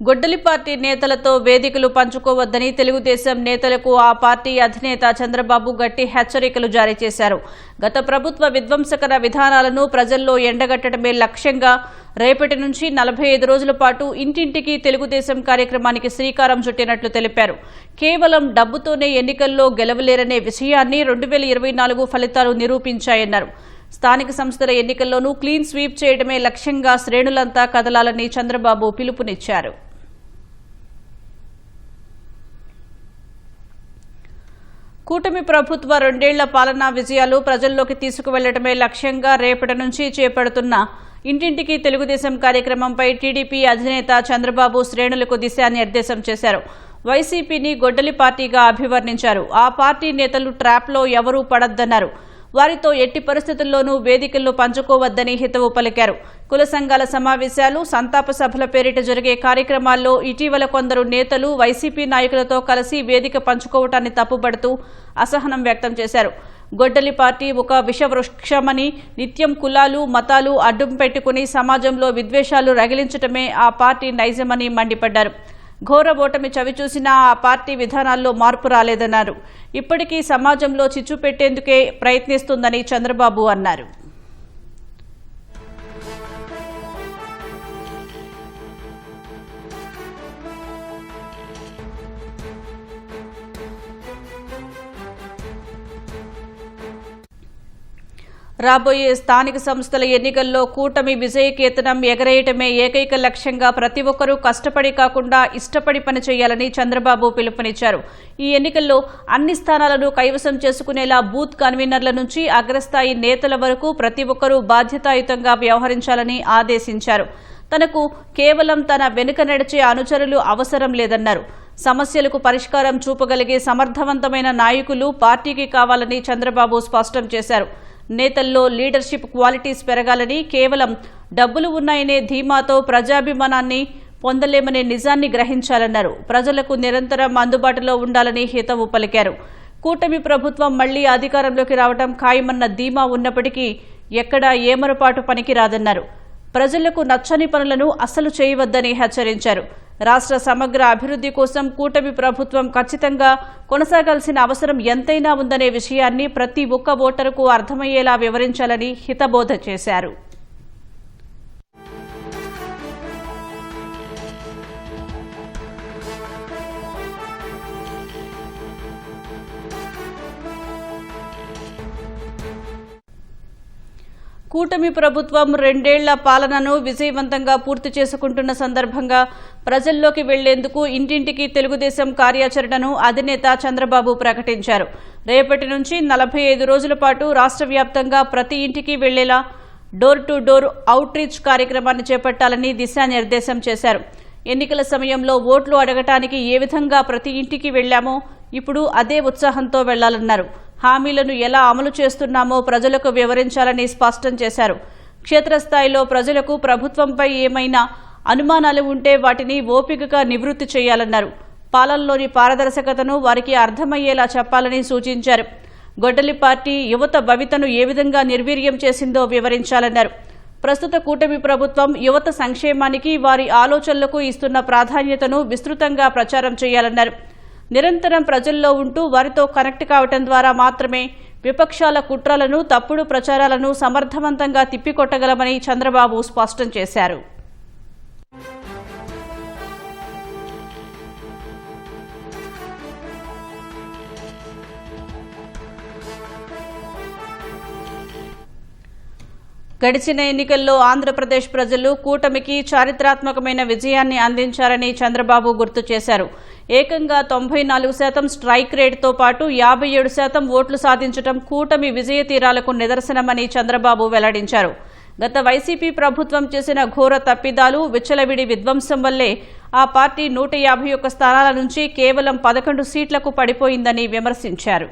గొడ్డలి పార్టీ నేతలతో వేదికలు పంచుకోవద్దని తెలుగుదేశం నేతలకు ఆ పార్టీ అధినేత చంద్రబాబు గట్టి హెచ్చరికలు జారీ చేశారు. గత ప్రభుత్వ విధ్వంసకర విధానాలను ప్రజల్లో ఎండగట్టడమే లక్ష్యంగా రేపటి నుంచి 45 రోజుల పాటు ఇంటింటికి తెలుగుదేశం కార్యక్రమానికి శ్రీకారం చుట్టినట్లు తెలిపారు. కేవలం డబ్బుతోనే ఎన్నికల్లో గెలవలేరనే విషయాన్ని 2024 ఫలితాలు నిరూపించాయన్నారు. స్థానిక సంస్థల ఎన్నికల్లోనూ క్లీన్ స్వీప్ చేయడమే లక్ష్యంగా శ్రేణులంతా కదలాలని చంద్రబాబు పిలుపునిచ్చారు. కూటమి ప్రభుత్వ 2 ఏళ్ల పాలనా విజయాలు ప్రజల్లోకి తీసుకువెళ్లడమే లక్ష్యంగా రేపటి నుంచి చేపడుతున్న ఇంటింటికి తెలుగుదేశం కార్యక్రమంపై టీడీపీ అధినేత చంద్రబాబు శ్రేణులకు దిశానిర్దేశం చేశారు. వైసీపీని గొడ్డలి పార్టీగా అభివర్ణించారు. ఆ పార్టీ నేతలు ట్రాప్లో ఎవరూ పడొద్దన్నారు. వారితో ఎట్టి పరిస్థితుల్లోనూ వేదికల్లో పంచుకోవద్దని హితవు పలికారు. కుల సంఘాల సమావేశాలు, సంతాప సభల పేరిట జరిగే కార్యక్రమాల్లో ఇటీవల కొందరు నేతలు వైసీపీ నాయకులతో కలిసి వేదిక పంచుకోవటాన్ని తప్పుపడుతూ అసహనం వ్యక్తం చేశారు. గొడ్డలి పార్టీ ఒక విషవృక్షమని, నిత్యం కులాలు, మతాలు అడ్డం పెట్టుకుని సమాజంలో విద్వేషాలు రగిలించటమే ఆ పార్టీ నైజమని మండిపడ్డారు. ఘోర ఓటమి చవిచూసినా ఆ పార్టీ విధానాల్లో మార్పు రాలేదన్నారు. ఇప్పటికీ సమాజంలో చిచ్చు పెట్టేందుకే ప్రయత్నిస్తుందని చంద్రబాబు అన్నారు. రాబోయే స్థానిక సంస్థల ఎన్నికల్లో కూటమి విజయకేతనం ఎగరేయటమే ఏకైక లక్ష్యంగా ప్రతి ఒక్కరూ కష్టపడి కాకుండా ఇష్టపడి పనిచేయాలని చంద్రబాబు పిలుపునిచ్చారు. ఈ ఎన్నికల్లో అన్ని స్థానాలను కైవసం చేసుకునేలా బూత్ కన్వీనర్ల నుంచి అగ్రస్థాయి నేతల వరకు ప్రతి ఒక్కరూ బాధ్యతాయుతంగా వ్యవహరించాలని ఆదేశించారు. తనకు కేవలం తన వెనుక నడిచే అనుచరులు అవసరం లేదన్నారు. సమస్యలకు పరిష్కారం చూపగలిగే సమర్థవంతమైన నాయకులు పార్టీకి కావాలని చంద్రబాబు స్పష్టం చేశారు. నేతల్లో లీడర్షిప్ క్వాలిటీస్ పెరగాలని, కేవలం డబ్బులు ఉన్నాయనే ధీమాతో ప్రజాభిమానాన్ని పొందలేమనే నిజాన్ని గ్రహించాలన్నారు. ప్రజలకు నిరంతరం అందుబాటులో ఉండాలని హితవు పలికారు. కూటమి ప్రభుత్వం మళ్లీ అధికారంలోకి రావడం ఖాయమన్న ధీమా ఉన్నప్పటికీ ఎక్కడా ఏమరపాటు పనికిరాదన్నారు. ప్రజలకు నచ్చని పనులను అస్సలు చేయవద్దని హెచ్చరించారు. రాష్ట్ర సమగ్ర అభివృద్ధి కోసం కూటమి ప్రభుత్వం ఖచ్చితంగా కొనసాగాల్సిన అవసరం ఎంతైనా ఉందనే విషయాన్ని ప్రతి ఒక్క ఓటరుకు అర్థమయ్యేలా వివరించాలని హితబోధ చేశారు. కూటమి ప్రభుత్వం 2 ఏళ్ల పాలనను విజయవంతంగా పూర్తి చేసుకుంటున్న సందర్భంగా ప్రజల్లోకి వెళ్లేందుకు ఇంటింటికి తెలుగుదేశం కార్యాచరణను అధినేత చంద్రబాబు ప్రకటించారు. రేపటి నుంచి 45 రోజుల పాటు రాష్ట్ర వ్యాప్తంగా ప్రతి ఇంటికి వెళ్లేలా door to door outreach కార్యక్రమాన్ని చేపట్టాలని దిశానిర్దేశం చేశారు. ఎన్నికల సమయంలో ఓట్లు అడగటానికి ఏ విధంగా ప్రతి ఇంటికి వెళ్లామో ఇప్పుడు అదే ఉత్సాహంతో వెళ్లాలన్నారు. హామీలను ఎలా అమలు చేస్తున్నామో ప్రజలకు వివరించాలని స్పష్టం చేశారు. క్షేత్రస్థాయిలో ప్రజలకు ప్రభుత్వంపై ఏమైనా అనుమానాలు ఉంటే వాటిని ఓపికగా నివృత్తి చేయాలన్నారు. పాలనలోని పారదర్శకతను వారికి అర్థమయ్యేలా చెప్పాలని సూచించారు. గొడ్డలి పార్టీ యువత భవితను ఏ విధంగా నిర్వీర్యం చేసిందో వివరించాలన్నారు. ప్రస్తుత కూటమి ప్రభుత్వం యువత సంక్షేమానికి, వారి ఆలోచనలకు ఇస్తున్న ప్రాధాన్యతను విస్తృతంగా ప్రచారం చేయాలన్నారు. నిరంతరం ప్రజల్లో ఉంటూ వారితో కనెక్ట్ కావటం ద్వారా మాత్రమే విపక్షాల కుట్రలను, తప్పుడు ప్రచారాలను సమర్థవంతంగా తిప్పికొట్టగలమని చంద్రబాబు స్పష్టం చేశారు. గడిచిన ఎన్నికల్లో ఆంధ్రప్రదేశ్ ప్రజలు కూటమికి చారిత్రాత్మకమైన విజయాన్ని అందించారని చంద్రబాబు గుర్తు చేశారు. ఏకంగా 94% స్ట్రైక్ రేటుతో పాటు 57% ఓట్లు సాధించడం కూటమి విజయ తీరాలకు నిదర్శనమని చంద్రబాబు వెల్లడించారు. గత వైసీపీ ప్రభుత్వం చేసిన ఘోర తప్పిదాలు, విచ్చలవిడి విధ్వంసం వల్లే ఆ పార్టీ 151 స్థానాల నుంచి కేవలం 11 సీట్లకు పడిపోయిందని విమర్శించారు.